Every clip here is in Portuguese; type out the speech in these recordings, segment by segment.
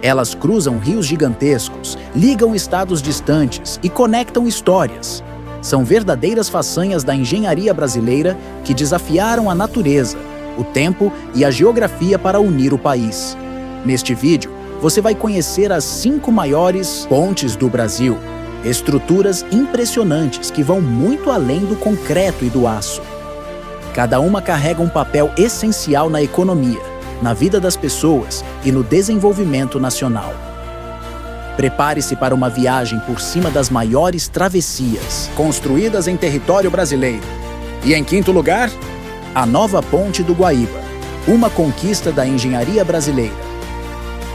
Elas cruzam rios gigantescos, ligam estados distantes e conectam histórias. São verdadeiras façanhas da engenharia brasileira que desafiaram a natureza, o tempo e a geografia para unir o país. Neste vídeo, você vai conhecer as 5 maiores pontes do Brasil. Estruturas impressionantes que vão muito além do concreto e do aço. Cada uma carrega um papel essencial na economia, na vida das pessoas e no desenvolvimento nacional. Prepare-se para uma viagem por cima das maiores travessias construídas em território brasileiro. E em quinto lugar, a nova Ponte do Guaíba, uma conquista da engenharia brasileira.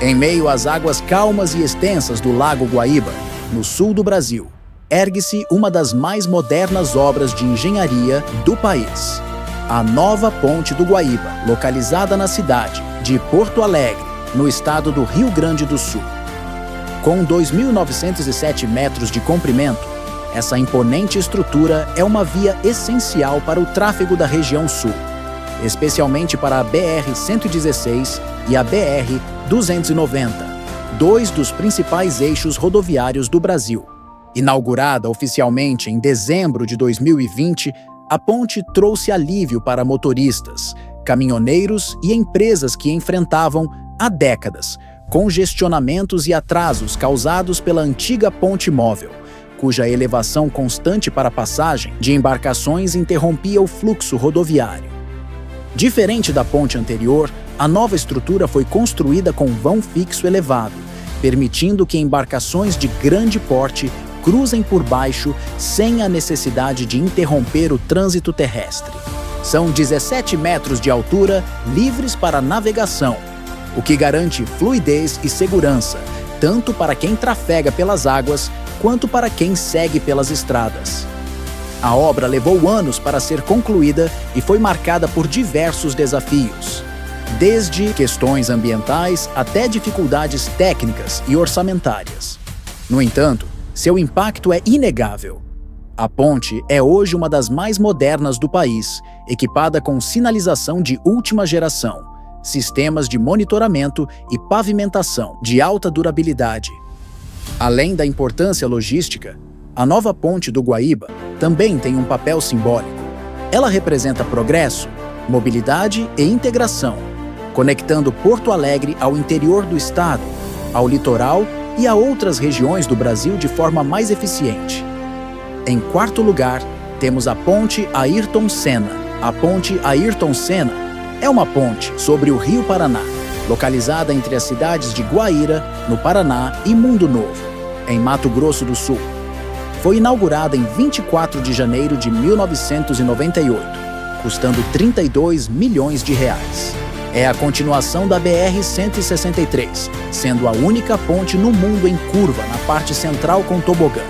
Em meio às águas calmas e extensas do Lago Guaíba, no sul do Brasil, ergue-se uma das mais modernas obras de engenharia do país. A nova Ponte do Guaíba, localizada na cidade de Porto Alegre, no estado do Rio Grande do Sul. Com 2.907 metros de comprimento, essa imponente estrutura é uma via essencial para o tráfego da região sul, especialmente para a BR-116 e a BR-290, dois dos principais eixos rodoviários do Brasil. Inaugurada oficialmente em dezembro de 2020, a ponte trouxe alívio para motoristas, caminhoneiros e empresas que enfrentavam, há décadas, congestionamentos e atrasos causados pela antiga ponte móvel, cuja elevação constante para a passagem de embarcações interrompia o fluxo rodoviário. Diferente da ponte anterior, a nova estrutura foi construída com vão fixo elevado, permitindo que embarcações de grande porte cruzem por baixo sem a necessidade de interromper o trânsito terrestre. São 17 metros de altura livres para navegação, o que garante fluidez e segurança, tanto para quem trafega pelas águas quanto para quem segue pelas estradas. A obra levou anos para ser concluída e foi marcada por diversos desafios, desde questões ambientais até dificuldades técnicas e orçamentárias. No entanto, seu impacto é inegável. A ponte é hoje uma das mais modernas do país, equipada com sinalização de última geração, sistemas de monitoramento e pavimentação de alta durabilidade. Além da importância logística, a nova Ponte do Guaíba também tem um papel simbólico. Ela representa progresso, mobilidade e integração, conectando Porto Alegre ao interior do estado, ao litoral e a outras regiões do Brasil de forma mais eficiente. Em quarto lugar, temos a Ponte Ayrton Senna. A Ponte Ayrton Senna é uma ponte sobre o Rio Paraná, localizada entre as cidades de Guaíra, no Paraná, e Mundo Novo, em Mato Grosso do Sul. Foi inaugurada em 24 de janeiro de 1998, custando R$32 milhões. É a continuação da BR-163, sendo a única ponte no mundo em curva na parte central com tobogã.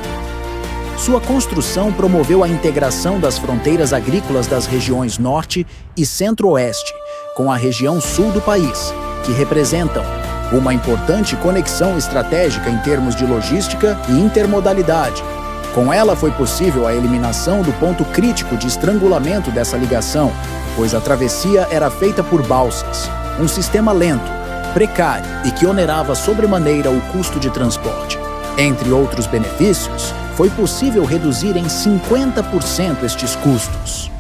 Sua construção promoveu a integração das fronteiras agrícolas das regiões Norte e Centro-Oeste com a região Sul do país, que representam uma importante conexão estratégica em termos de logística e intermodalidade. Com ela foi possível a eliminação do ponto crítico de estrangulamento dessa ligação, pois a travessia era feita por balsas, um sistema lento, precário e que onerava sobremaneira o custo de transporte. Entre outros benefícios, foi possível reduzir em 50% estes custos.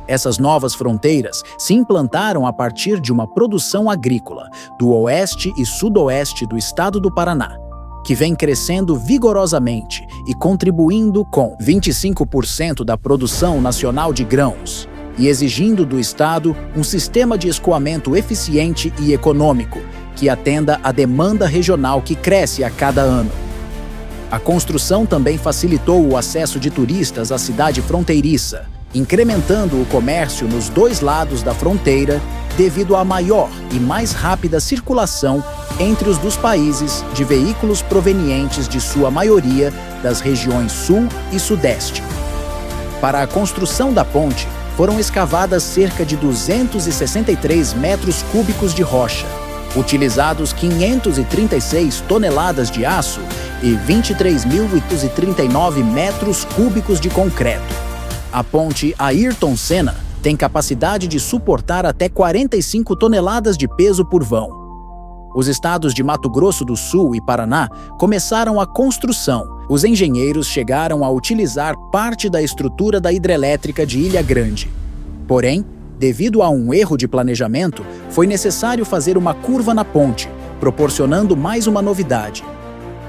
Essas novas fronteiras se implantaram a partir de uma produção agrícola do oeste e sudoeste do estado do Paraná, que vem crescendo vigorosamente e contribuindo com 25% da produção nacional de grãos, e exigindo do Estado um sistema de escoamento eficiente e econômico que atenda à demanda regional que cresce a cada ano. A construção também facilitou o acesso de turistas à cidade fronteiriça, incrementando o comércio nos dois lados da fronteira devido à maior e mais rápida circulação entre os dos países de veículos provenientes de sua maioria das regiões Sul e Sudeste. Para a construção da ponte, foram escavadas cerca de 263 metros cúbicos de rocha, utilizados 536 toneladas de aço e 23.839 metros cúbicos de concreto. A ponte Ayrton Senna tem capacidade de suportar até 45 toneladas de peso por vão. Os estados de Mato Grosso do Sul e Paraná começaram a construção. Os engenheiros chegaram a utilizar parte da estrutura da hidrelétrica de Ilha Grande. Porém, devido a um erro de planejamento, foi necessário fazer uma curva na ponte, proporcionando mais uma novidade.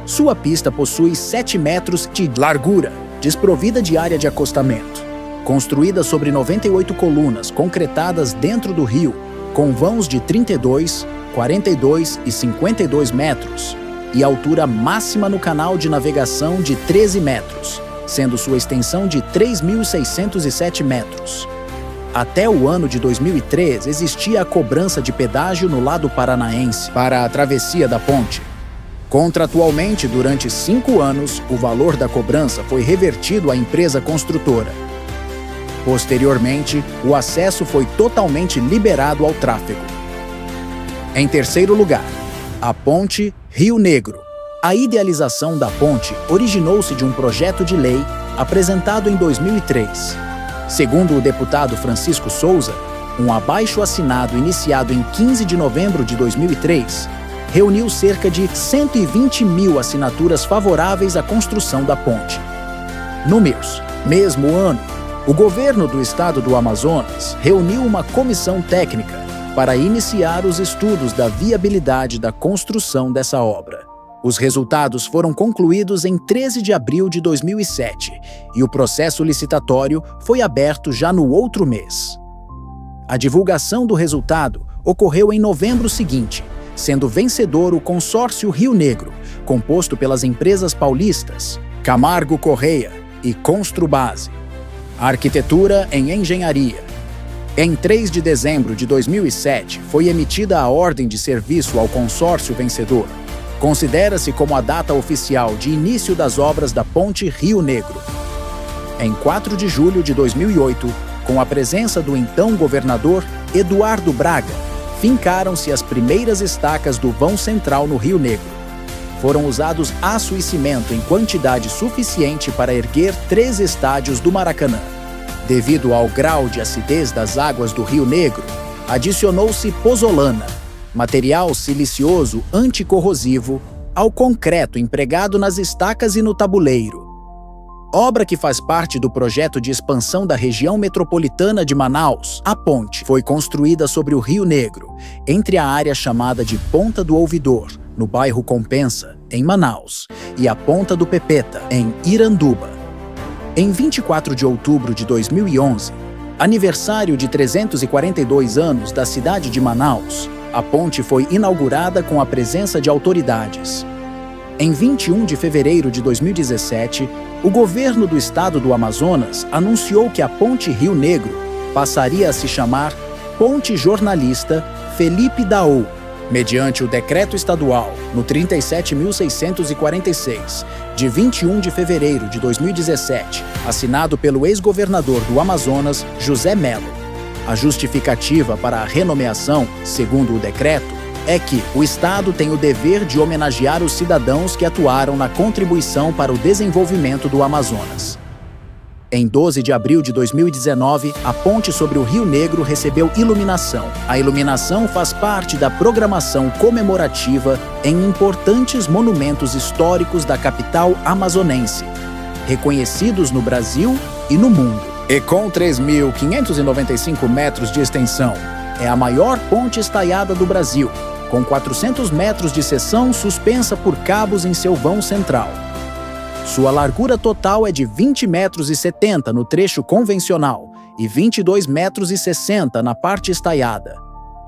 Sua pista possui 7 metros de largura, desprovida de área de acostamento. Construída sobre 98 colunas concretadas dentro do rio, com vãos de 32, 42 e 52 metros, e altura máxima no canal de navegação de 13 metros, sendo sua extensão de 3.607 metros. Até o ano de 2003, existia a cobrança de pedágio no lado paranaense para a travessia da ponte. Contratualmente, durante 5 anos, o valor da cobrança foi revertido à empresa construtora. Posteriormente, o acesso foi totalmente liberado ao tráfego. Em terceiro lugar, a Ponte Rio Negro. A idealização da ponte originou-se de um projeto de lei apresentado em 2003. Segundo o deputado Francisco Souza, um abaixo-assinado iniciado em 15 de novembro de 2003 reuniu cerca de 120 mil assinaturas favoráveis à construção da ponte. Números. Mesmo ano, o governo do estado do Amazonas reuniu uma comissão técnica para iniciar os estudos da viabilidade da construção dessa obra. Os resultados foram concluídos em 13 de abril de 2007 e o processo licitatório foi aberto já no outro mês. A divulgação do resultado ocorreu em novembro seguinte, sendo vencedor o consórcio Rio Negro, composto pelas empresas paulistas Camargo Correia e Construbase. Arquitetura em Engenharia. Em 3 de dezembro de 2007, foi emitida a ordem de serviço ao consórcio vencedor. Considera-se como a data oficial de início das obras da Ponte Rio Negro. Em 4 de julho de 2008, com a presença do então governador Eduardo Braga, fincaram-se as primeiras estacas do vão central no Rio Negro. Foram usados aço e cimento em quantidade suficiente para erguer 3 estádios do Maracanã. Devido ao grau de acidez das águas do Rio Negro, adicionou-se pozolana, material silicioso anticorrosivo, ao concreto empregado nas estacas e no tabuleiro. Obra que faz parte do projeto de expansão da região metropolitana de Manaus, a ponte foi construída sobre o Rio Negro, entre a área chamada de Ponta do Ouvidor, no bairro Compensa, em Manaus, e a Ponta do Pepeta, em Iranduba. Em 24 de outubro de 2011, aniversário de 342 anos da cidade de Manaus, a ponte foi inaugurada com a presença de autoridades. Em 21 de fevereiro de 2017, o governo do estado do Amazonas anunciou que a Ponte Rio Negro passaria a se chamar Ponte Jornalista Felipe Daou, mediante o Decreto Estadual no 37.646, de 21 de fevereiro de 2017, assinado pelo ex-governador do Amazonas, José Melo. A justificativa para a renomeação, segundo o decreto, é que o Estado tem o dever de homenagear os cidadãos que atuaram na contribuição para o desenvolvimento do Amazonas. Em 12 de abril de 2019, a ponte sobre o Rio Negro recebeu iluminação. A iluminação faz parte da programação comemorativa em importantes monumentos históricos da capital amazonense, reconhecidos no Brasil e no mundo. E com 3.595 metros de extensão, é a maior ponte estaiada do Brasil, com 400 metros de seção suspensa por cabos em seu vão central. Sua largura total é de 20,70 metros no trecho convencional e 22,60 metros na parte estaiada.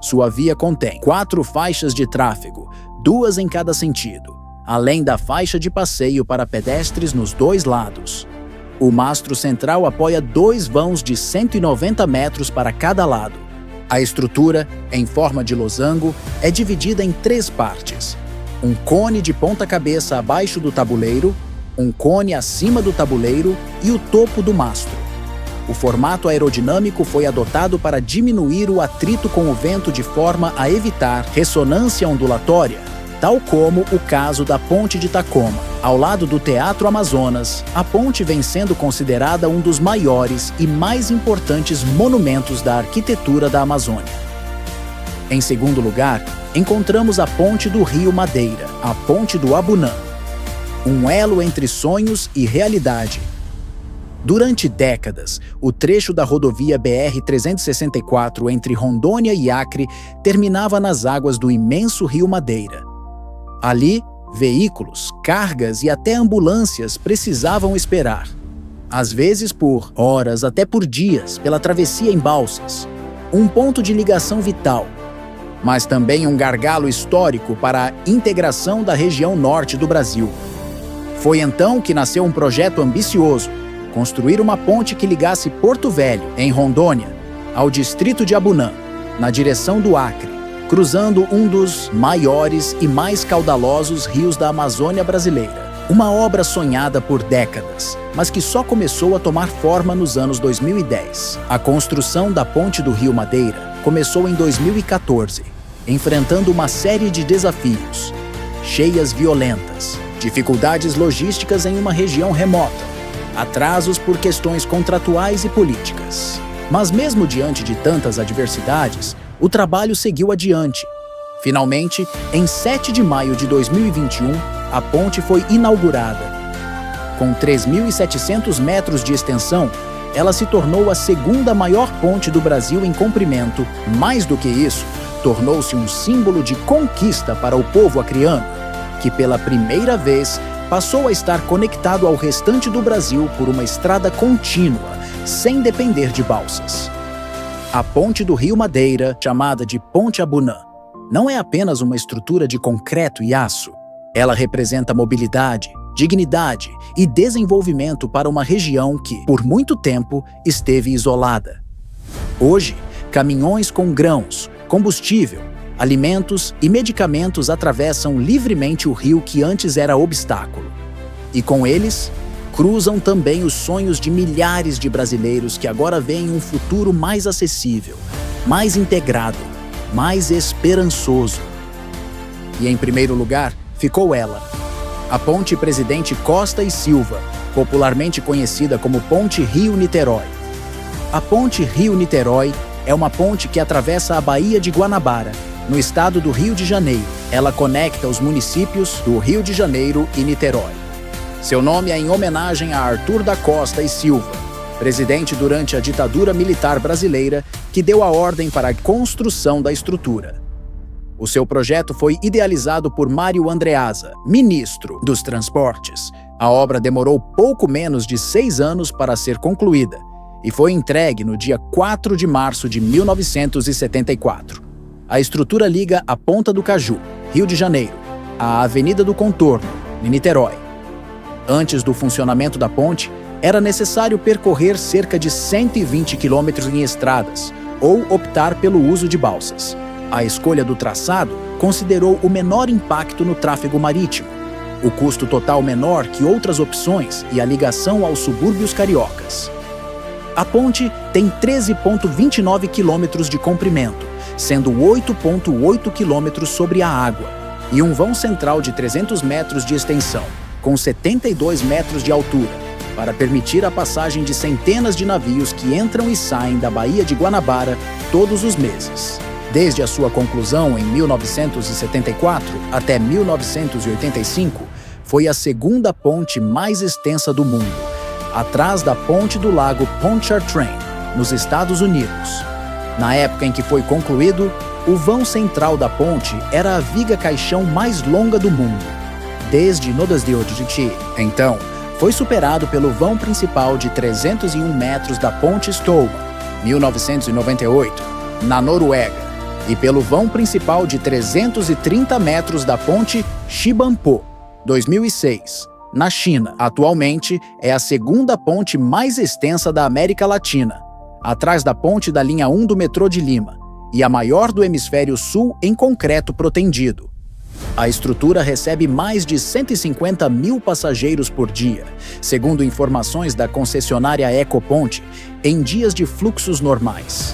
Sua via contém 4 faixas de tráfego, 2 em cada sentido, além da faixa de passeio para pedestres nos 2 lados. O mastro central apoia 2 vãos de 190 metros para cada lado. A estrutura, em forma de losango, é dividida em 3 partes. Um cone de ponta-cabeça abaixo do tabuleiro, um cone acima do tabuleiro e o topo do mastro. O formato aerodinâmico foi adotado para diminuir o atrito com o vento de forma a evitar ressonância ondulatória, tal como o caso da Ponte de Tacoma. Ao lado do Teatro Amazonas, a ponte vem sendo considerada um dos maiores e mais importantes monumentos da arquitetura da Amazônia. Em segundo lugar, encontramos a ponte do Rio Madeira, a ponte do Abunã, um elo entre sonhos e realidade. Durante décadas, o trecho da rodovia BR-364 entre Rondônia e Acre terminava nas águas do imenso Rio Madeira. Ali, veículos, cargas e até ambulâncias precisavam esperar, às vezes por horas, até por dias, pela travessia em balsas. Um ponto de ligação vital, mas também um gargalo histórico para a integração da região norte do Brasil. Foi então que nasceu um projeto ambicioso: construir uma ponte que ligasse Porto Velho, em Rondônia, ao distrito de Abunã, na direção do Acre, cruzando um dos maiores e mais caudalosos rios da Amazônia brasileira. Uma obra sonhada por décadas, mas que só começou a tomar forma nos anos 2010. A construção da ponte do Rio Madeira começou em 2014, enfrentando uma série de desafios, cheias violentas, dificuldades logísticas em uma região remota, atrasos por questões contratuais e políticas. Mas mesmo diante de tantas adversidades, o trabalho seguiu adiante. Finalmente, em 7 de maio de 2021, a ponte foi inaugurada. Com 3.700 metros de extensão, ela se tornou a segunda maior ponte do Brasil em comprimento. Mais do que isso, tornou-se um símbolo de conquista para o povo acreano, que pela primeira vez passou a estar conectado ao restante do Brasil por uma estrada contínua, sem depender de balsas. A ponte do Rio Madeira, chamada de Ponte Abunã, não é apenas uma estrutura de concreto e aço. Ela representa mobilidade, dignidade e desenvolvimento para uma região que, por muito tempo, esteve isolada. Hoje, caminhões com grãos, combustível, alimentos e medicamentos atravessam livremente o rio que antes era obstáculo. E com eles, cruzam também os sonhos de milhares de brasileiros que agora veem um futuro mais acessível, mais integrado, mais esperançoso. E em primeiro lugar, ficou ela, a Ponte Presidente Costa e Silva, popularmente conhecida como Ponte Rio-Niterói. A Ponte Rio-Niterói é uma ponte que atravessa a Baía de Guanabara, no estado do Rio de Janeiro. Ela conecta os municípios do Rio de Janeiro e Niterói. Seu nome é em homenagem a Arthur da Costa e Silva, presidente durante a ditadura militar brasileira, que deu a ordem para a construção da estrutura. O seu projeto foi idealizado por Mário Andreasa, ministro dos Transportes. A obra demorou pouco menos de 6 anos para ser concluída e foi entregue no dia 4 de março de 1974. A estrutura liga a Ponta do Caju, Rio de Janeiro, à Avenida do Contorno, em Niterói. Antes do funcionamento da ponte, era necessário percorrer cerca de 120 quilômetros em estradas ou optar pelo uso de balsas. A escolha do traçado considerou o menor impacto no tráfego marítimo, o custo total menor que outras opções e a ligação aos subúrbios cariocas. A ponte tem 13,29 quilômetros de comprimento, sendo 8,8 quilômetros sobre a água, e um vão central de 300 metros de extensão, com 72 metros de altura, para permitir a passagem de centenas de navios que entram e saem da Baía de Guanabara todos os meses. Desde a sua conclusão em 1974 até 1985, foi a segunda ponte mais extensa do mundo, atrás da ponte do lago Pontchartrain, nos Estados Unidos. Na época em que foi concluído, o vão central da ponte era a viga caixão mais longa do mundo, desde Nodas de Odjuti. Então, foi superado pelo vão principal de 301 metros da Ponte Stolma, 1998, na Noruega, e pelo vão principal de 330 metros da Ponte Shibampo, 2006, na China. Atualmente, é a segunda ponte mais extensa da América Latina, atrás da ponte da linha 1 do metrô de Lima, e a maior do hemisfério sul em concreto protendido. A estrutura recebe mais de 150 mil passageiros por dia, segundo informações da concessionária Ecoponte, em dias de fluxos normais.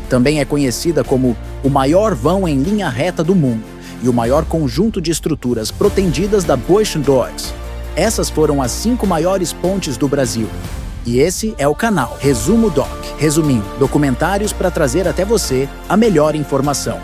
Também é conhecida como o maior vão em linha reta do mundo e o maior conjunto de estruturas protendidas da Buchendorf. Essas foram as 5 maiores pontes do Brasil. E esse é o canal Resumo Doc. Resumindo, documentários para trazer até você a melhor informação.